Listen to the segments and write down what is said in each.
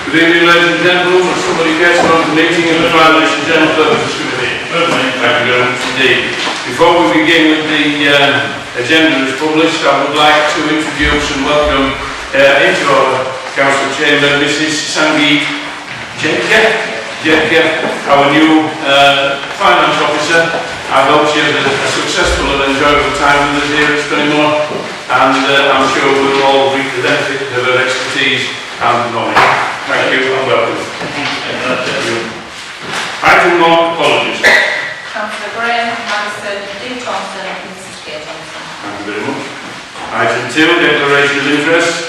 Good evening, ladies and gentlemen. Would somebody care to run the meeting of the Finance and General Purposes Committee? Thank you very much indeed. Before we begin with the agenda as published, I would like to introduce and welcome into our council chamber Mrs. Sangeet Jedka, our new finance officer. I hope she has a successful and enjoyable time with us here at Spennymoor, and I'm sure we'll all reap the benefit of her expertise and knowledge. Thank you and welcome. Item 1, apologies. Councillor Graham, Madison, D. Thompson and Mrs. K. Thompson. Thank you very much. Item 2, declaration of interest.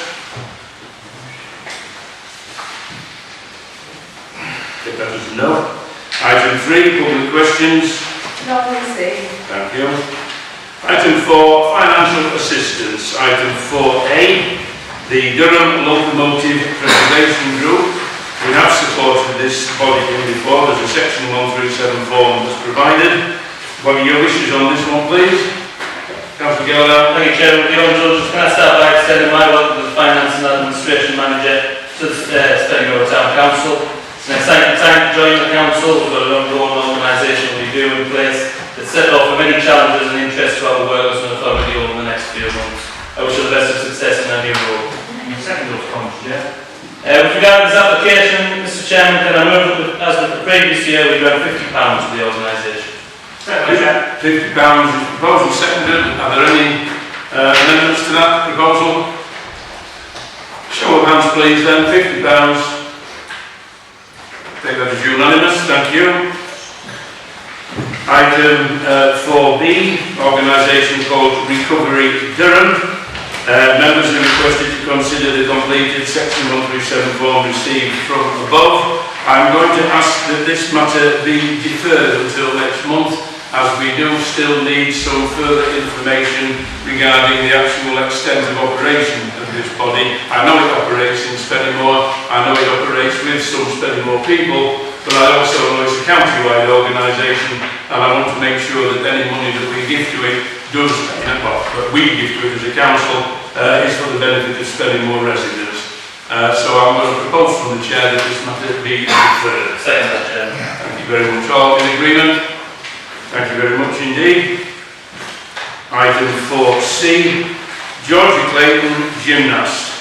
Take that as a no. Item 3, public questions. Not received. Thank you. Item 4, financial assistance. Item 4A, the Durham Locomotive Preservation Group. We have supported this body before. There's a section 137 form that's provided. What are your wishes on this one, please? Councillor Gallagher. Thank you, Chairman. With your indulgence, can I start by extending my welcome to the Finance and Administration Manager to the Spennymoor Town Council. It's an exciting time to join the council. We've got an ongoing organisation we do in place that's set off for many challenges and interests to our workers and authority over the next few months. I wish you the best of success in our new role. Second those comments, yeah. With regard to this application, Mr. Chairman, can I move that, as with the previous year, we grant £50 to the organisation? £50 is proposal seconded. Are there any amendments to that proposal? Show of hands please then. £50. Take that as unanimous. Thank you. Item 4B, organisation called Recovery Durham. Members are requested to consider the completed section 137 form received from above. I'm going to ask that this matter be deferred until next month, as we do still need some further information regarding the actual extent of operation of this body. I know it operates in Spennymoor, I know it operates with some Spennymoor people, but I also know it's a county-wide organisation, and I want to make sure that any money that we give to it does, that we give to it as a council, is for the benefit of Spennymoor residents. So I'm going to propose from the chair that this matter be deferred. Second, Chairman. Thank you very much. All in agreement? Thank you very much indeed. Item 4C, Georgia Clayton, gymnast.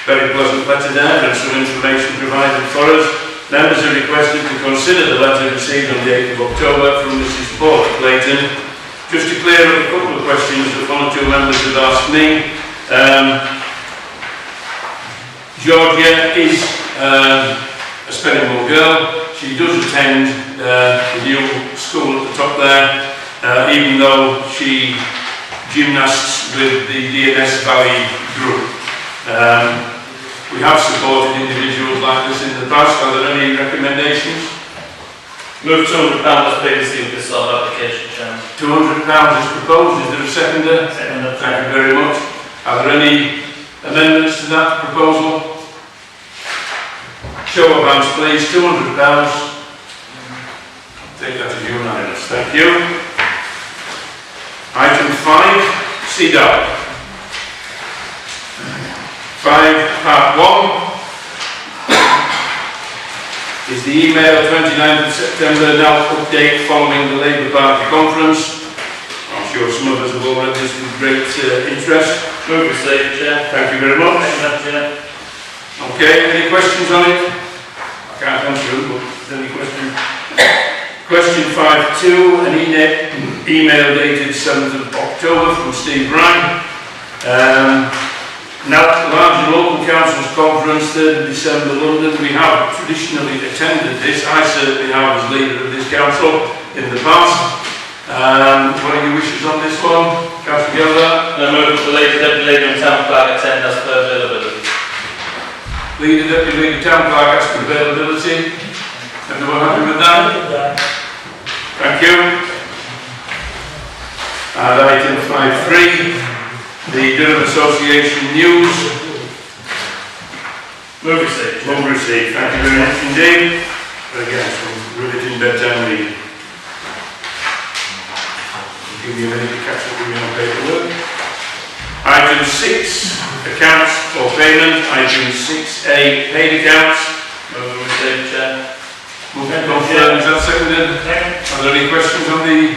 Very pleasant letter there and some information provided for us. Members are requested to consider the letter received on the 8th of October from Mrs. Paula Clayton. Just to clear up a couple of questions that one or two members have asked me. Georgia is a Spennymoor girl. She does attend the new school at the top there, even though she gymnasts with the DNS Valley group. We have supported individuals like this in the past. Are there any recommendations? Move £200 as previously with this sort of application, Chairman. £200 is proposed. Is there a seconder? Second. Thank you very much. Are there any amendments to that proposal? Show of hands please. £200. Take that as unanimous. Thank you. Item 5, CDAP. 5, Part 1 is the email 29th of September, now update following the Labour Party conference. I'm sure some of us have all read this with great interest. Move received, Chair. Thank you very much. Thank you, Chair. Okay, any questions on it? I can't answer them, but is there any questions? Question 5.2, an email dated 7th of October from Steve Ryan. Now, large local councils conference, 3rd of December, London. We have traditionally attended this. I certainly have as leader of this council in the past. What are your wishes on this one? Councillor Gallagher? I move that the Deputy Leader and Town Clerk attend as per availability. Leader, Deputy Leader, Town Clerk as per availability. Everyone happy with that? Thank you. And item 5.3, the Durham Association News. Move received. Move received. Thank you very much indeed. Again, some riveting bedtime reading. Give you a minute to catch up with me on paperwork. Item 6, accounts for payment. Item 6A, paid accounts. Confirmed, is that seconded? Are there any questions on the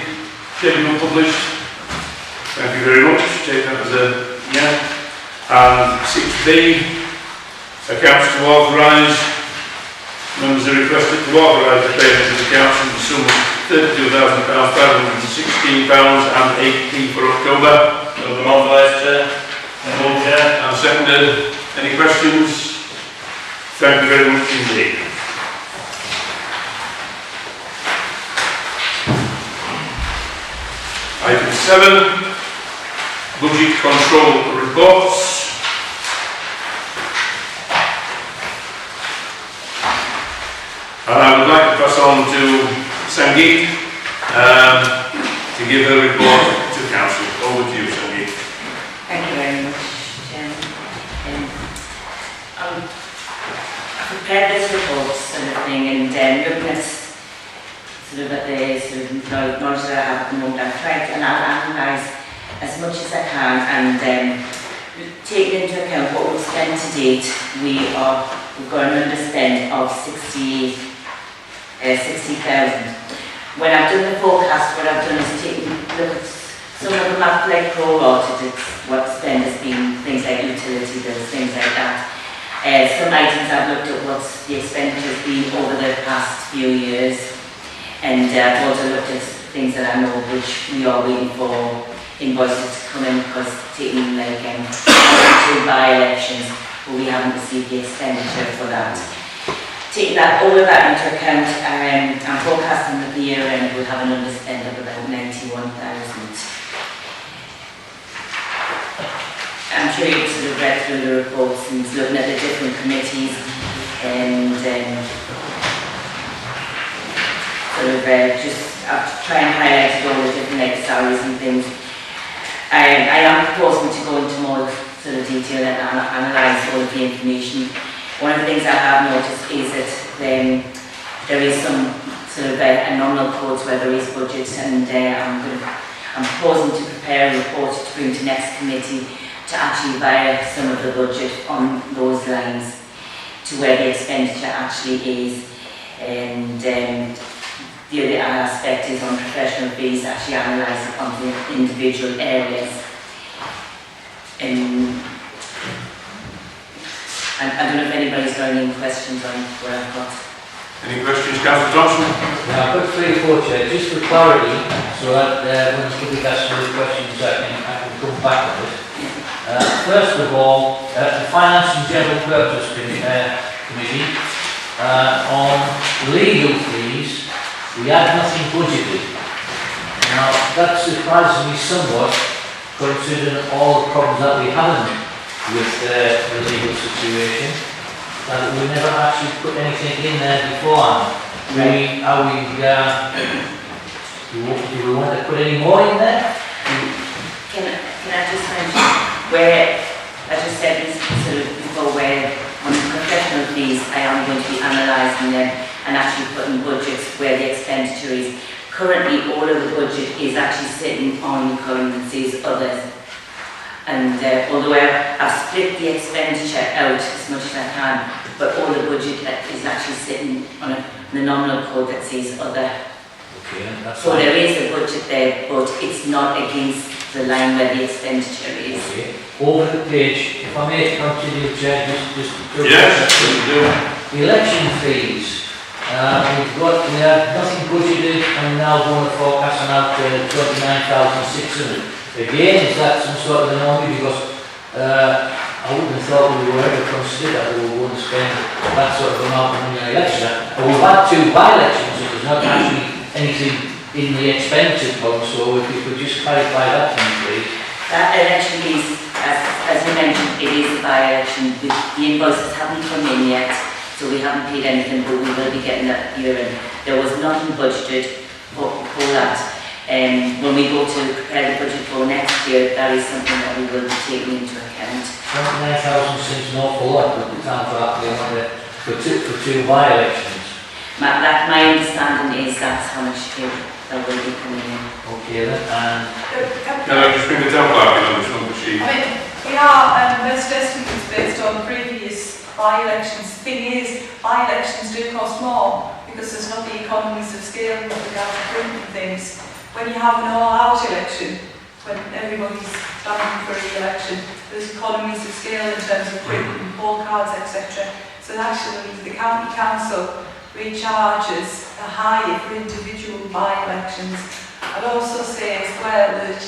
schedule published? Thank you very much. Take that as a yeah. And 6B, accounts to authorise. Members are requested to authorise the payment of accounts in the sum of £32,516 and 8p for October. Move them authorised, Chair. Moved, Chair. And seconded. Any questions? Thank you very much indeed. Item 7, budget control reports. And I would like to pass on to Sangeet to give her report to Council. Over to you, Sangeet. Thank you very much, Chairman. I prepared this report sort of thing, and looking at sort of at the sort of knowledge that I have at the moment, I've tried to analyse as much as I can, and taking into account what we've spent to date, we've got an underspend of 60,000. When I've done the forecast, what I've done is taken a look at some of them I've like pro-rated what spend has been, things like utility bills, things like that. Some items I've looked at what the expenditure has been over the past few years, and I've also looked at things that I know which we are waiting for invoices to come in, because taking like 2 by-elections, but we haven't received the expenditure for that. Taking all of that into account, I'm forecasting that the year end will have an underspend of about 91,000. I'm sure you've sort of read through the reports and looking at the different committees, and sort of just try and highlight all the different salaries and things. I am proposing to go into more sort of detail and analyse all of the information. One of the things I have noticed is that there is some sort of a nominal codes where there is budget, and I'm proposing to prepare a report to bring to next committee to actually via some of the budget on those lines to where the expenditure actually is, and the other aspect is on professional fees, actually analyse it on the individual areas. I don't know if anybody's got any questions on what I've got. Any questions, Councillor Thompson? Yeah, I've got 3 or 4, Chair, just for clarity, so that when the public asks me the questions, I can come back on it. First of all, the Finance and General Purpose Committee, on legal fees, we had nothing budgeted. Now, that surprises me somewhat, considering all the problems that we haven't with the legal situation, that we never actually put anything in there beforehand. Do we want to put any more in there? Can I just mention where, I just said this sort of before, where on professional fees I am going to be analysing them and actually putting budgets where the expenditure is. Currently all of the budget is actually sitting on currencies, others. And although I've split the expenditure out as much as I can, but all the budget is actually sitting on the nominal code that says other. Okay, that's so fine. there is a budget there, but it's not against the line where the expenditure is. Okay. Over the page, if I may continue, Chair, just yes, please do. The election fees. We had nothing budgeted, and now going to forecast on out 29,600. Again, is that some sort of anomaly? Because I wouldn't have thought we were ever considered that we were going to spend that sort of amount of money on election. And we've had 2 by-elections, so there's not actually anything in the expenditure column, so if you could just clarify that for me, please. That election is, as you mentioned, it is a by-election. The invoices haven't come in yet, so we haven't paid anything, but we will be getting that year in. There was nothing budgeted for that. When we go to prepare the budget for next year, that is something that we will be taking into account. 29,000 seems an awful lot, but the town for 2 by-elections. My understanding is that's how much that will be coming in. Okay then, and Can I just bring the town clerk in on this one, sheet? I mean, we are best estimates based on previous by-elections. The thing is, by-elections do cost more because there's not the economies of scale with regard to printing things. When you have an all-out election, when everybody's standing for re-election, there's economies of scale in terms of printing, poll cards, etc. So actually the county council recharges a higher for individual by-elections. I'd also say as well that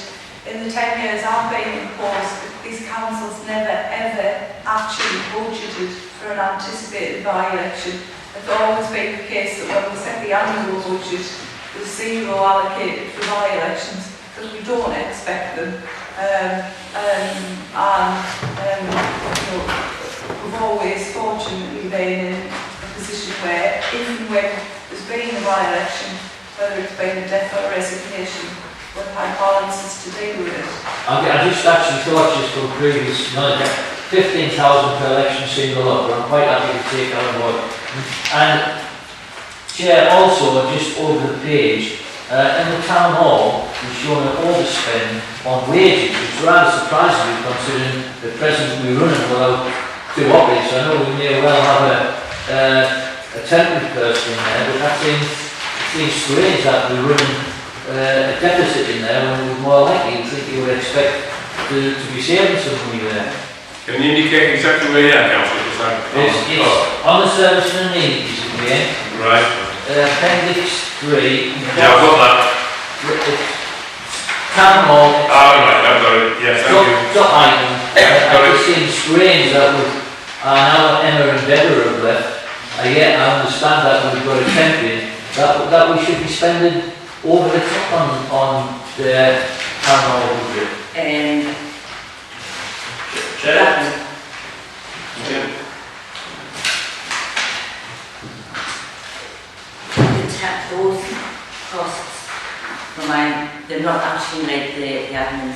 in the 10 years I've been in post, these councils never ever actually budgeted for an anticipated by-election. It's always been the case that when we set the annual budget, there's zero allocated for by-elections because we don't expect them. We've always fortunately been in a position where even when there's been a by-election, whether it's been a death or a resignation, we've had balances to deal with it. I just actually thought just from previous knowledge, 15,000 per election seemed a lot, but I'm quite happy to take that on board. And Chair, also just over the page, in the town hall, we've shown an overspend on wages, which rather surprises me considering the present we're running without two operators. I know we may well have a temporary person in there, but that seems strange that we're running a deficit in there when we're more likely to think you would expect to be saving some money there. Can you indicate exactly where you are, Councillor? It's on the service and amenities again. Right. Appendix 3. Yeah, I've got that. Town hall. Right, I've got it. Yes, thank you. Top item. It seems strange that now Emma and Deborah have left. Yet I understand that we've got a champion that we should be spending over the top on the town hall budget. Chair? Those costs they're not actually like the admin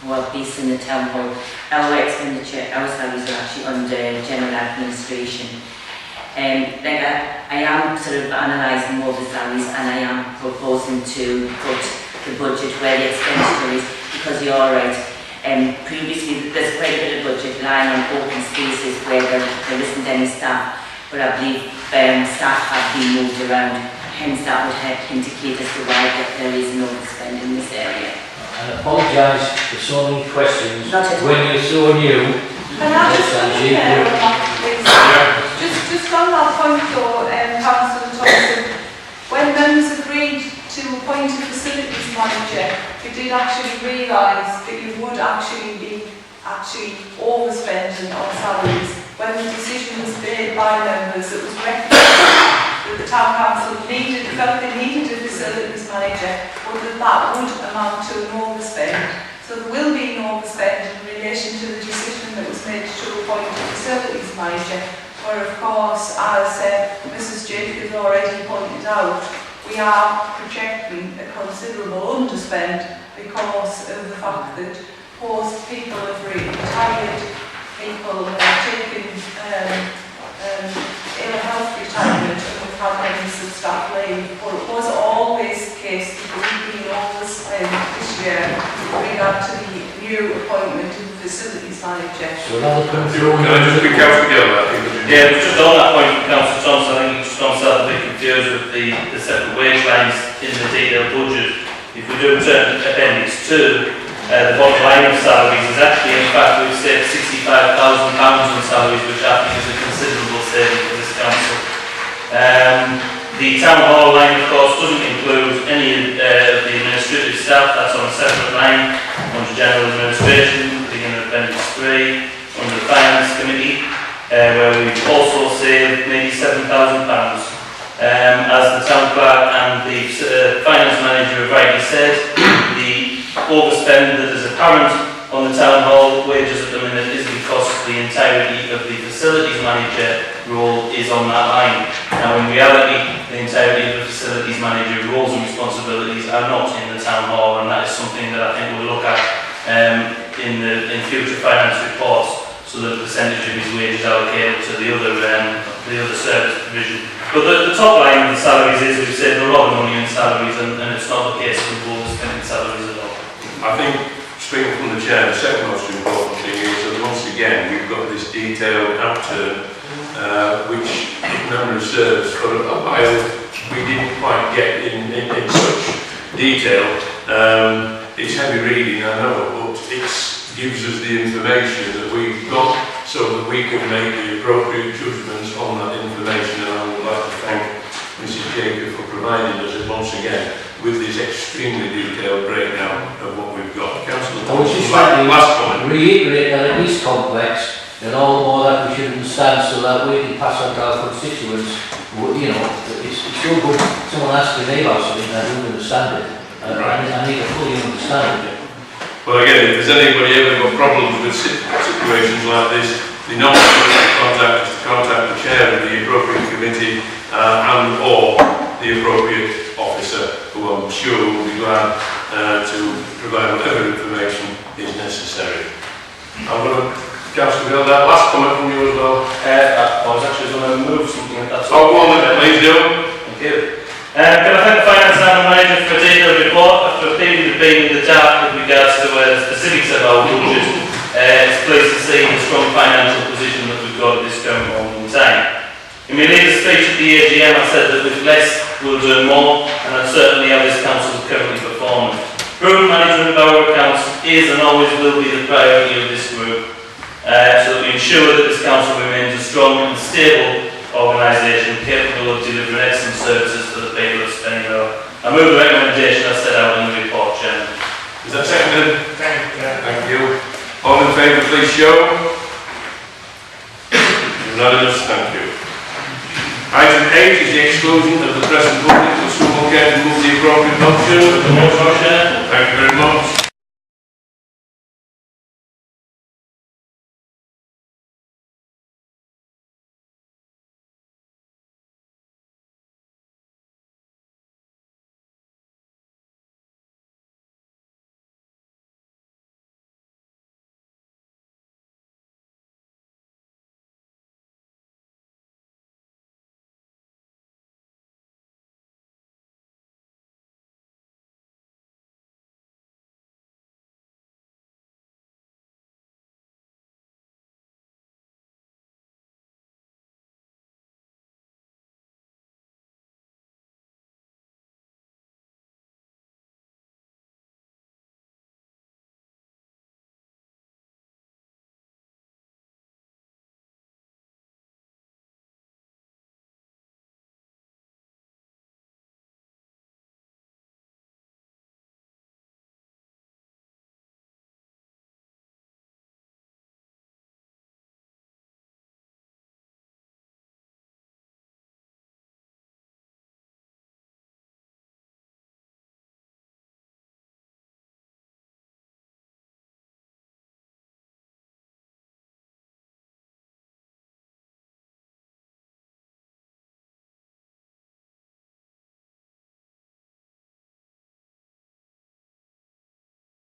who are based in the town hall. Our expenditure, our salaries are actually under general administration. I am sort of analysing all the salaries and I am proposing to put the budget where the expenditure is, because you're right. Previously there's quite a bit of budget lying on open spaces where there isn't any staff, but I believe staff have been moved around. Hence that would indicate as to why there is an overspend in this area. I apologise for so many questions Not at all. when you're so new. Can I just on that, please? Just on that point though, Councillor Thompson, when members agreed to appoint a facilities manager, we did actually realise that you would actually be overspending on salaries. When the decision was made by members, it was recognised that the town council felt they needed a facilities manager, but that would amount to an overspend. So there will be an overspend in relation to the decision that was made to appoint a facilities manager, where of course, as Mrs. Jake has already pointed out, we are projecting a considerable underspend because of the fact that post people have retired, people have taken ill health retirement, and we've had members of staff leave. But it was always the case that we've been overspent this year with regard to the new appointment of the facilities manager. So that'll come through. Can I just pick out together? Yeah, just on that point, Councillor Thompson, I think you just got yourself a bit confused with the separate wage lines in the detailed budget. If we do turn to Appendix 2, the bottom line of salaries is actually, in fact, we've saved £65,000 on salaries, which I think is a considerable saving for this council. The town hall line, of course, doesn't include any of the administrative staff. That's on a separate line under general administration, beginning of Appendix 3, under the Finance Committee, where we've also saved maybe £7,000. As the town clerk and the finance manager have rightly said, the overspend that is apparent on the town hall wages at the minute is because the entirety of the facilities manager role is on that line. Now in reality, the entirety of the facilities manager roles and responsibilities are not in the town hall, and that is something that I think we'll look at in future finance reports, so that the percentage of his wages allocated to the other service provision. But the top line of the salaries is we've saved a lot of money in salaries, and it's not the case that we've overspent salaries at all. I think, speaking from the chair, the second most important thing is that once again we've got this detailed outturn which memory serves, for a while we didn't quite get in such detail. It's heavy reading, I know, but it gives us the information that we've got so that we can make the appropriate judgments on that information, and I would like to thank Mrs. Jacob for providing us once again with this extremely detailed breakdown of what we've got. Councillor I would Thompson, just like last comment. to reiterate that it is complex, and all the more that we should understand so that we can pass on to our constituents. You know, it's so good someone asks me about something and I don't understand it. I need to fully understand it. Well, again, if there's anybody ever got problems with situations like this, the number to contact the chair of the appropriate committee and or the appropriate officer, who I'm sure will be glad to provide whatever information is necessary. I'm going to, Councillor Bill, that last comment from you as well. I was actually going to move something if that's Oh, go on then, please do. Thank you. Can I thank the Finance and Manager for a detailed report after a period of being in the dark with regards to the specifics of our budget. It's pleased to see the strong financial position that we've got at this current moment in time. In my leader's speech at the AGM, I said that with less we'll do more, and that's certainly how this council is currently performing. Prudent management of our accounts is and always will be the priority of this group, so that we ensure that this council remains a strong and stable organisation capable of delivering excellent services to the people of Spennymoor. I move the recommendation as set out in the report, Chairman. Is that seconded? Thank you. All in favour, please show. Unanimous, thank you. Item 8 is the exclusion of the press and public. Will someone care to move the appropriate motion? Motion. Thank you very much.